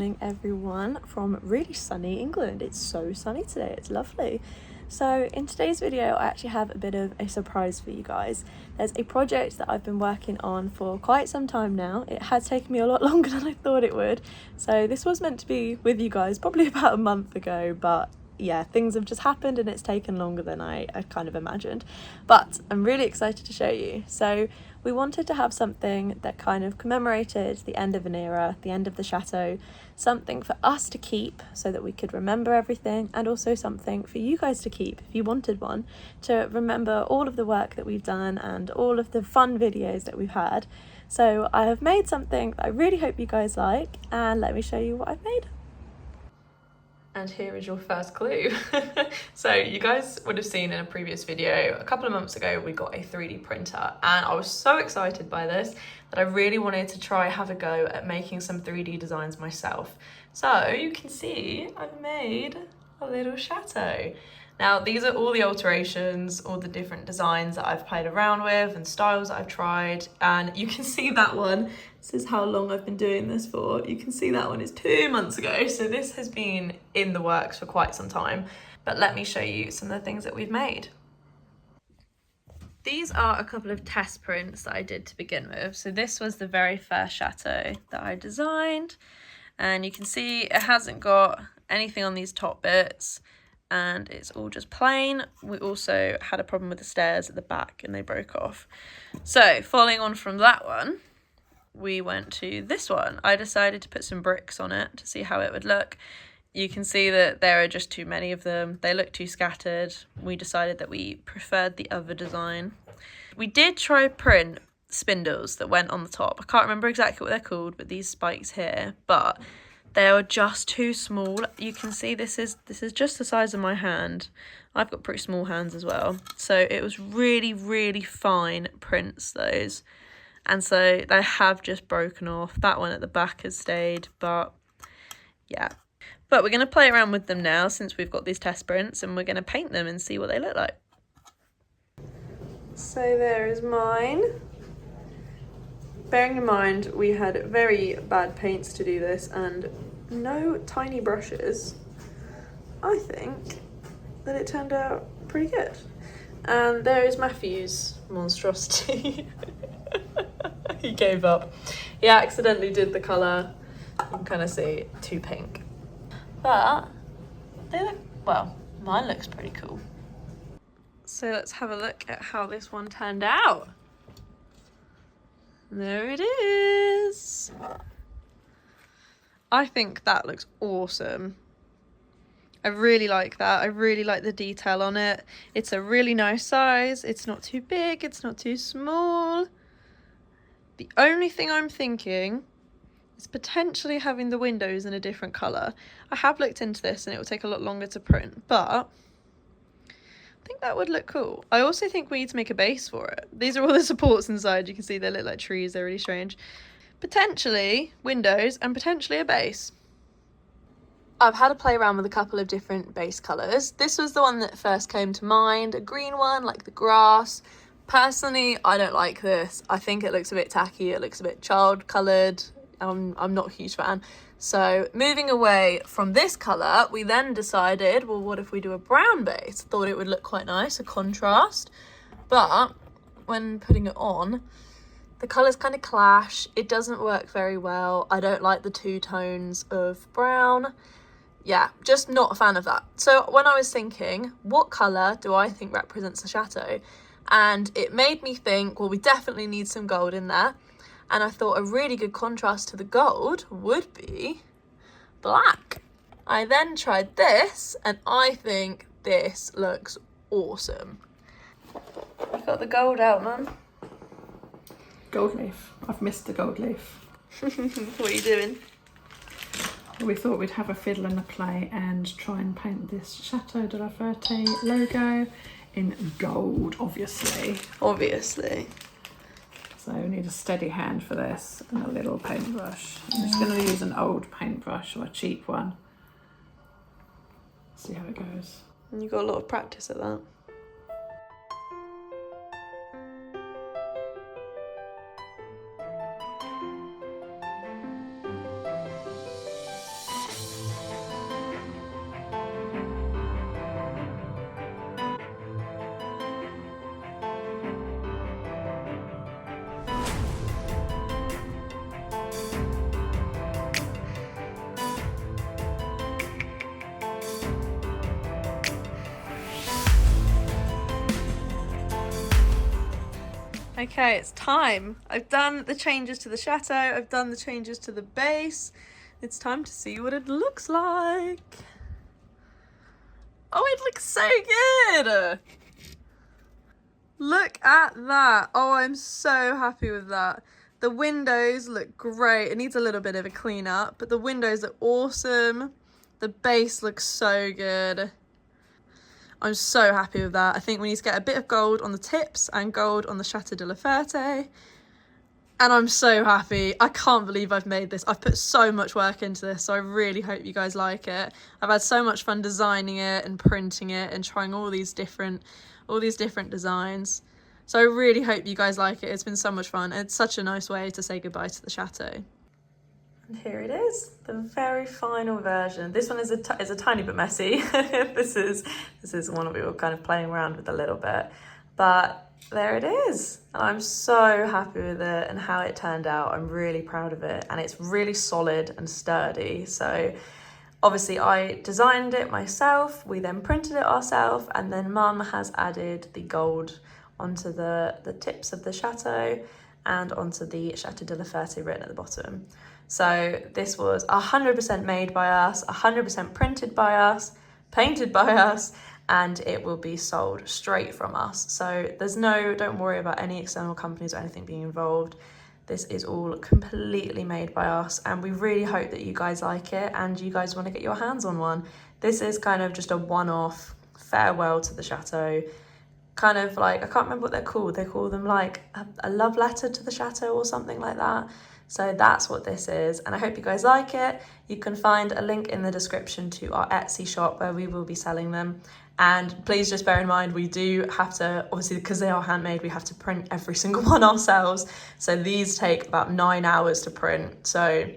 morning everyone from really sunny England. It's so sunny today, it's lovely. So in today's video I actually have a bit of a surprise for you guys. There's a project that I've been working on for quite some time now. It has taken me a lot longer than I thought it would. So this was meant to be with you guys probably about a month ago, but yeah, things have just happened and it's taken longer than I kind of imagined. But I'm really excited to show you. So we wanted to have something that kind of commemorated the end of an era, the end of the chateau, something for us to keep so that we could remember everything, and also something for you guys to keep if you wanted one, to remember all of the work that we've done and all of the fun videos that we've had. So I have made something that I really hope you guys like, and let me show you what I've made. And here is your first clue. So you guys would have seen in a previous video, a couple of months ago, we got a 3D printer, and I was so excited by this that I really wanted to try have a go at making some 3D designs myself. So you can see I've made a little chateau. Now these are all the alterations, all the different designs that I've played around with and styles that I've tried, and you can see that one. This is how long I've been doing this for. You can see that one is 2 months ago, so this has been in the works for quite some time. But let me show you some of the things that we've made. These are a couple of test prints that I did to begin with. So this was the very first chateau that I designed, and you can see it hasn't got anything on these top bits, and it's all just plain. We also had a problem with the stairs at the back and they broke off. So following on from that one, we went to this one. I decided to put some bricks on it to see how it would look. You can see that there are just too many of them. They look too scattered. We decided that we preferred the other design. We did try print spindles that went on the top. I can't remember exactly what they're called, but these spikes here, but they are just too small. You can see this is just the size of my hand. I've got pretty small hands as well. So it was really, really fine prints, those. And so they have just broken off. That one at the back has stayed, but yeah. But we're going to play around with them now since we've got these test prints, and we're going to paint them and see what they look like. So there is mine. Bearing in mind we had very bad paints to do this and no tiny brushes, I think that it turned out pretty good. And there is Matthew's monstrosity. He gave up. He accidentally did the colour, you can kind of see, too pink. But they look, well, mine looks pretty cool. So let's have a look at how this one turned out. There it is. I think that looks awesome. I really like that. I really like the detail on it. It's a really nice size. It's not too big. It's not too small. The only thing I'm thinking is potentially having the windows in a different colour. I have looked into this and it will take a lot longer to print, but I think that would look cool. I also think we need to make a base for it. These are all the supports inside. You can see they look like trees. They're really strange. Potentially windows and potentially a base. I've had a play around with a couple of different base colours. This was the one that first came to mind, a green one like the grass. Personally, I don't like this. I think it looks a bit tacky. It looks a bit child coloured. I'm not a huge fan. So moving away from this colour, we then decided, well, what if we do a brown base? Thought it would look quite nice, a contrast. But when putting it on, the colours kind of clash. It doesn't work very well. I don't like the two tones of brown. Yeah, just not a fan of that. So when I was thinking, what colour do I think represents the chateau? And it made me think, well, we definitely need some gold in there. And I thought a really good contrast to the gold would be black. I then tried this, and I think this looks awesome. You've got the gold out, Mum. Gold leaf. I've missed the gold leaf. What are you doing? We thought we'd have a fiddle and a play and try and paint this Chateau de la Ferte logo in gold, obviously. Obviously. So we need a steady hand for this and a little paintbrush. I'm just going to use an old paintbrush or a cheap one. See how it goes. And you've got a lot of practice at that. Okay, it's time. I've done the changes to the chateau. I've done the changes to the base. It's time to see what it looks like. Oh, it looks so good. Look at that. Oh, I'm so happy with that. The windows look great. It needs a little bit of a clean up, but the windows are awesome. The base looks so good. I'm so happy with that. I think we need to get a bit of gold on the tips and gold on the Chateau de la Ferte. And I'm so happy. I can't believe I've made this. I've put so much work into this, so I really hope you guys like it. I've had so much fun designing it and printing it and trying all these different designs. So I really hope you guys like it. It's been so much fun. It's such a nice way to say goodbye to the chateau. And here it is, the very final version. This one is a tiny bit messy. This is one we were kind of playing around with a little bit, but there it is. I'm so happy with it and how it turned out. I'm really proud of it, and it's really solid and sturdy. So obviously I designed it myself, we then printed it ourselves, and then Mum has added the gold onto the tips of the chateau and onto the Chateau de la Ferte written at the bottom. So this was 100% made by us, 100% printed by us, painted by us, and it will be sold straight from us. So don't worry about any external companies or anything being involved. This is all completely made by us, and we really hope that you guys like it and you guys want to get your hands on one. This is kind of just a one-off farewell to the chateau. Kind of like, I can't remember what they're called. They call them like a love letter to the chateau or something like that. So that's what this is, and I hope you guys like it. You can find a link in the description to our Etsy shop where we will be selling them. And please just bear in mind, we do have to, obviously because they are handmade, we have to print every single one ourselves. So these take about 9 hours to print. So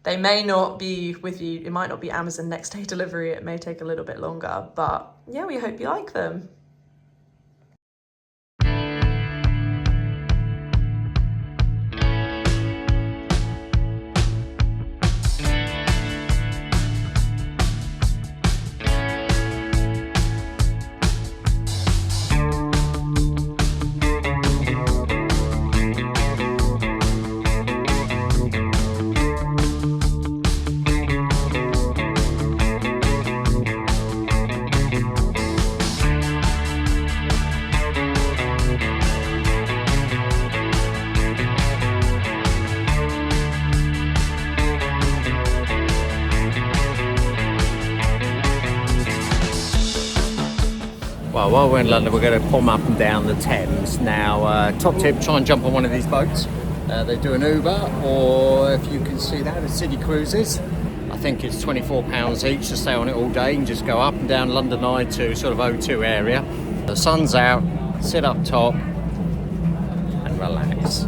they may not be with you, it might not be Amazon next day delivery, it may take a little bit longer, but yeah, we hope you like them. Well, while we're in London, we're going to bomb up and down the Thames. Now, top tip, try and jump on one of these boats. They do an Uber, or if you can see that, it's City Cruises. I think it's £24 each to stay on it all day. You can just go up and down London Eye to sort of O2 area. The sun's out, sit up top and relax.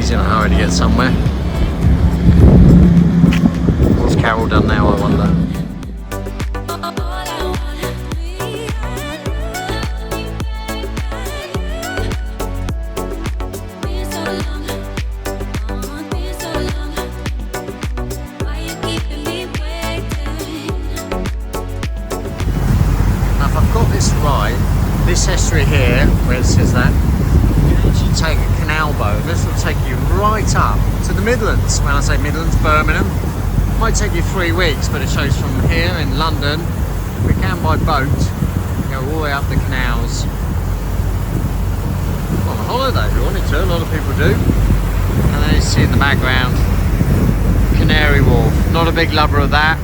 In a hurry to get somewhere. What's Carol done now, I wonder? Now, if I've got this right, this estuary here, where it says that, you take a canal boat. This will take you right up to the Midlands. When I say Midlands, Birmingham. It might take you 3 weeks, but it shows from here in London. We can by boat go all the way up the canals. On a holiday if you wanted to, a lot of people do. And then you see in the background Canary Wharf. Not a big lover of that,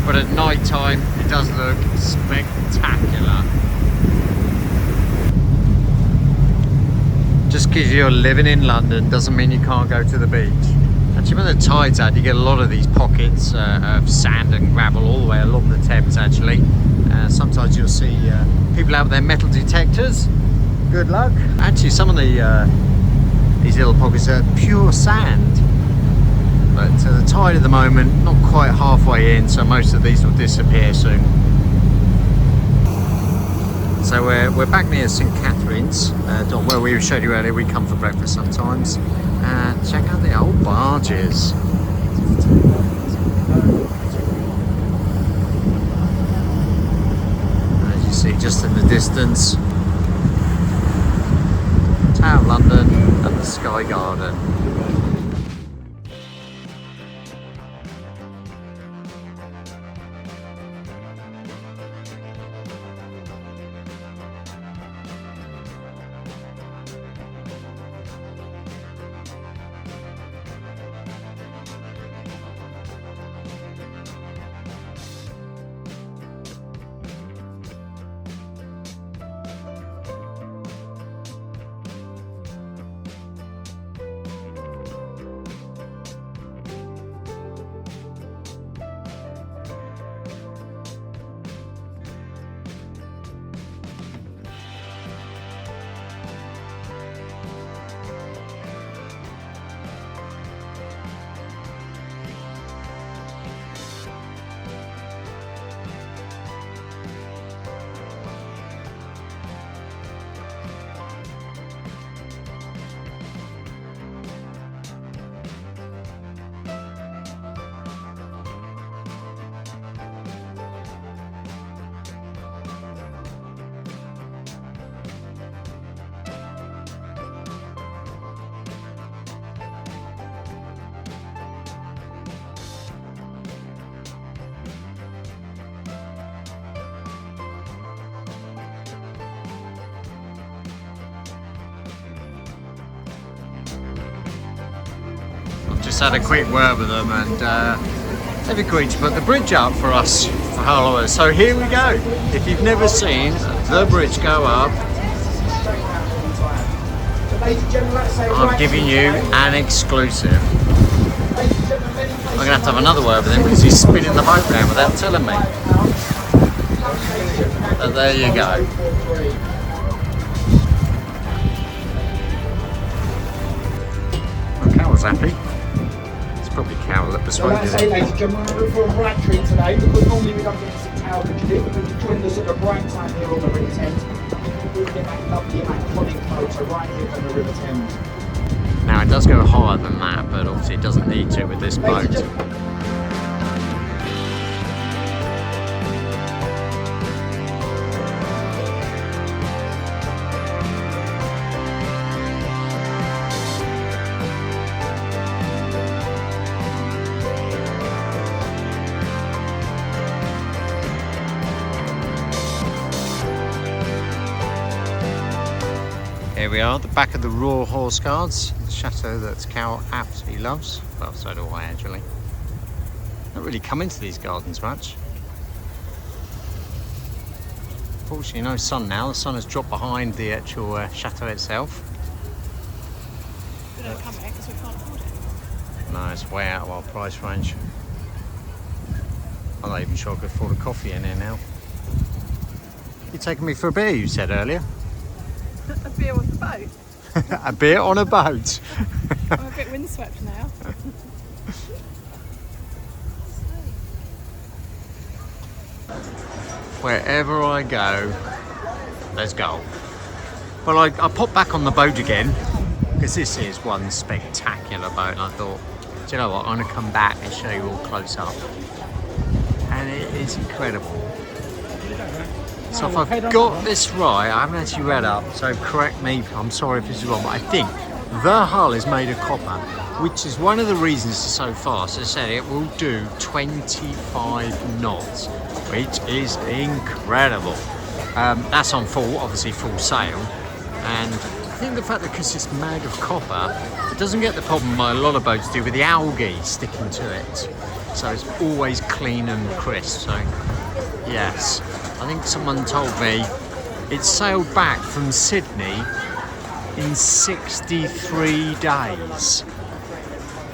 but at night time it does look spectacular. Just because you're living in London doesn't mean you can't go to the beach. And Actually, when the tide's out, you get a lot of these pockets of sand and gravel all the way along the Thames, actually. Sometimes you'll see people out with their metal detectors. Good luck. Actually, some of these little pockets are pure sand. But the tide at the moment, not quite halfway in, so most of these will disappear soon. So we're back near St Catherine's, where we showed you earlier. We come for breakfast sometimes. And check out the old barges. As you see just in the distance, Tower of London and the Sky Garden. Just had a quick word with them, and they've agreed to put the bridge up for us for Halloween. So here we go. If you've never seen the bridge go up, I'm giving you an exclusive. I'm going to have another word with him because he's spinning the boat round without telling me. But there you go. Well, Carol's happy. Probably Carol that persuaded him. So that's it, ladies and gentlemen, we're for a right treat today because normally we don't get to Chateau, but you join the sort of bright time here on the River Thames. We get that lovely iconic photo right here on the River Thames. Now it does go higher than that, but obviously it doesn't need to with this boat. Here we are at the back of the Royal Horse Guards, the chateau that Carol absolutely loves. Well, so do I actually. Don't really come into these gardens much. Fortunately no sun now, the sun has dropped behind the actual chateau itself. We don't come here because we can't afford it. No, it's way out of our price range. I'm not even sure I could afford a coffee in here now. You're taking me for a beer, you said earlier. A beer on the boat. A beer on a boat. I'm a bit windswept now. Wherever I go, there's gold. Well, I popped back on the boat again because this is one spectacular boat. And I thought, do you know what? I'm going to come back and show you all close up. And it is incredible. So if I've got this right, I haven't actually read up, so correct me, I'm sorry if this is wrong, but I think the hull is made of copper, which is one of the reasons it's so fast. As I said, it will do 25 knots, which is incredible. That's on full, obviously full sail, and I think the fact that because it's made of copper, it doesn't get the problem a lot of boats do with the algae sticking to it. So it's always clean and crisp, so yes. I think someone told me it sailed back from Sydney in 63 days.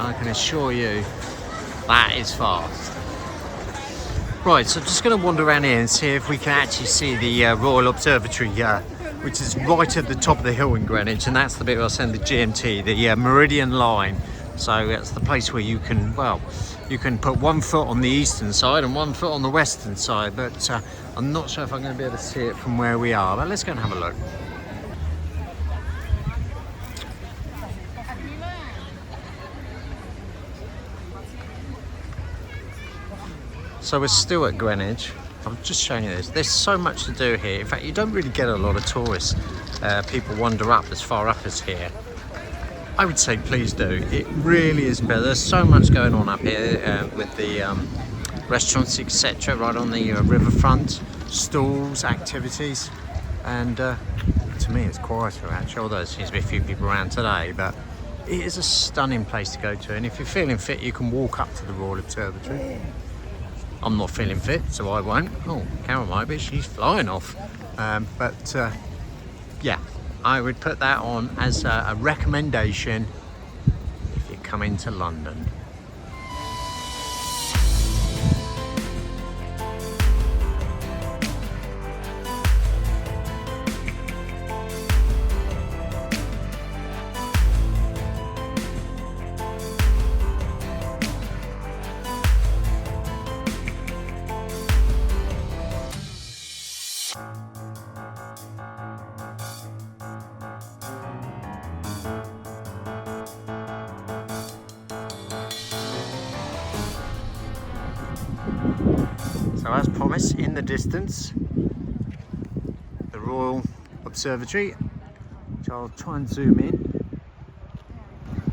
I can assure you that is fast. Right, so I'm just going to wander around here and see if we can actually see the Royal Observatory, which is right at the top of the hill in Greenwich, and that's the bit where I send the GMT, the Meridian Line. So that's the place where you can, well, you can put one foot on the eastern side and one foot on the western side, but I'm not sure if I'm going to be able to see it from where we are, but let's go and have a look. So we're still at Greenwich. I'm just showing you this. There's so much to do here. In fact, you don't really get a lot of tourists. People wander up as far up as here. I would say please do. It really is better. There's so much going on up here with the restaurants, etc. right on the riverfront, stalls, activities, and to me it's quieter actually, although there seems to be a few people around today, but it is a stunning place to go to, and if you're feeling fit you can walk up to the Royal Observatory. I'm not feeling fit, so I won't. Oh, Carol might be, she's flying off. Yeah, I would put that on as a recommendation if you come into London. So as promised, in the distance, the Royal Observatory, which I'll try and zoom in,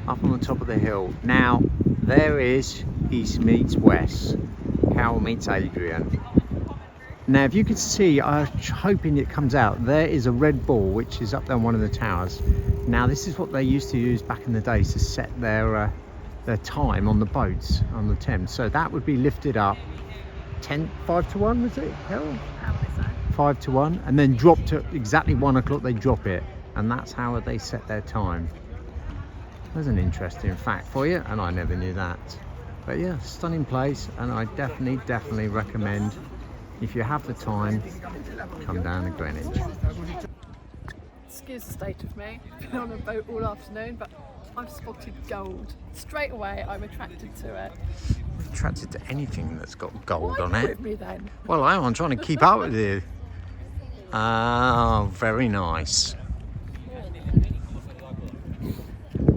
up on the top of the hill. Now, there is East meets West, Carol meets Adrian. Now, if you could see, I'm hoping it comes out, there is a red ball which is up there on one of the towers. Now, this is what they used to use back in the day to set their time on the boats on the Thames. So that would be lifted up 5 to 1, was it? Hell? 5 to 1, and then dropped at exactly 1 o'clock. They drop it, and that's how they set their time. There's an interesting fact for you, and I never knew that. But yeah, stunning place, and I definitely recommend, if you have the time, come down to Greenwich. Excuse the state of me, been on a boat all afternoon, but I've spotted gold. Straight away, I'm attracted to it. Attracted to anything that's got gold Why on it. with me then? Well, I'm trying to keep up with you. Oh, very nice.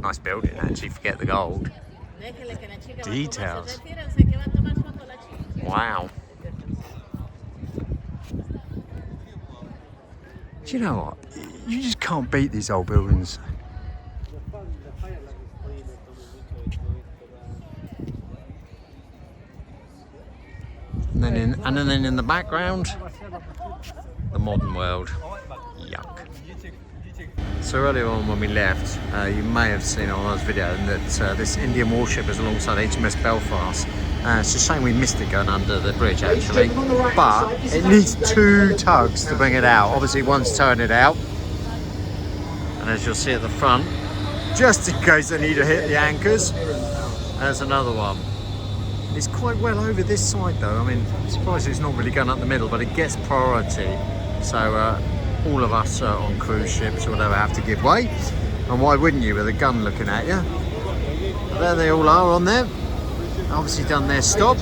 Nice building, actually, forget the gold. Details. Wow. Do you know what? You just can't beat these old buildings. And then in the background, the modern world. Yuck. So earlier on when we left, you may have seen on our video that this Indian warship is alongside HMS Belfast. It's a shame we missed it going under the bridge actually, but it needs 2 tugs to bring it out. Obviously one's towing it out, and as you'll see at the front, just in case they need to hit the anchors, there's another one. It's quite well over this side though. I mean, I'm surprised it's not really going up the middle, but it gets priority. So all of us on cruise ships or whatever have to give way. And why wouldn't you with a gun looking at you? There they all are on there. Obviously done their stop.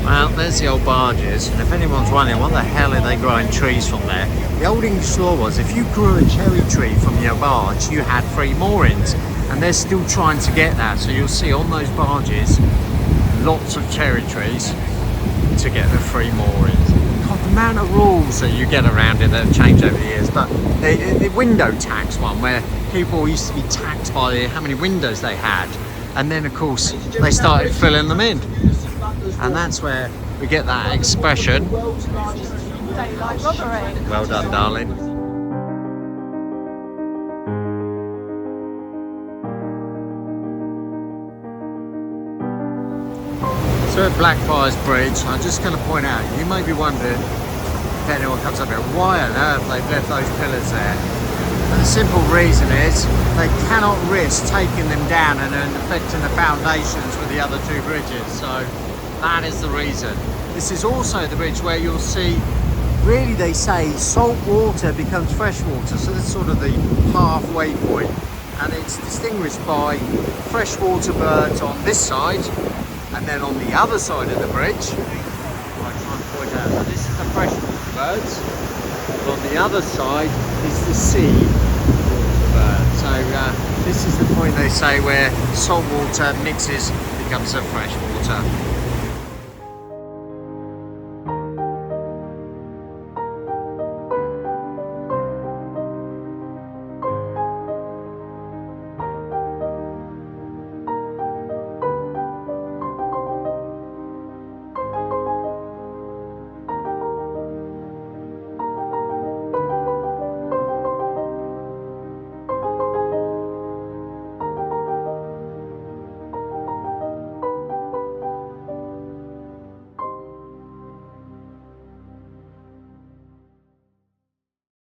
Well, there's the old barges, and if anyone's wondering what the hell are they growing trees from there, the old English law was if you grew a cherry tree from your barge, you had free moorings, and they're still trying to get that. So you'll see on those barges lots of cherry trees to get the free moorings. God, the amount of rules that you get around it that have changed over the years. But the window tax one, where people used to be taxed by how many windows they had, and then of course they started filling them in. And that's where we get that expression. Daylight robbery. Well done, darling. So at Blackfriars Bridge, I'm just going to point out, you may be wondering, if anyone comes up here, why on earth they've left those pillars there. And the simple reason is they cannot risk taking them down and then affecting the foundations with the other two bridges. So that is the reason. This is also the bridge where you'll see, really they say salt water becomes fresh water. So that's sort of the halfway point. And it's distinguished by freshwater birds on this side, and then on the other side of the bridge, I try and point out, so this is the freshwater birds, and on the other side is the sea bird. So this is the point they say where salt water mixes, becomes a freshwater.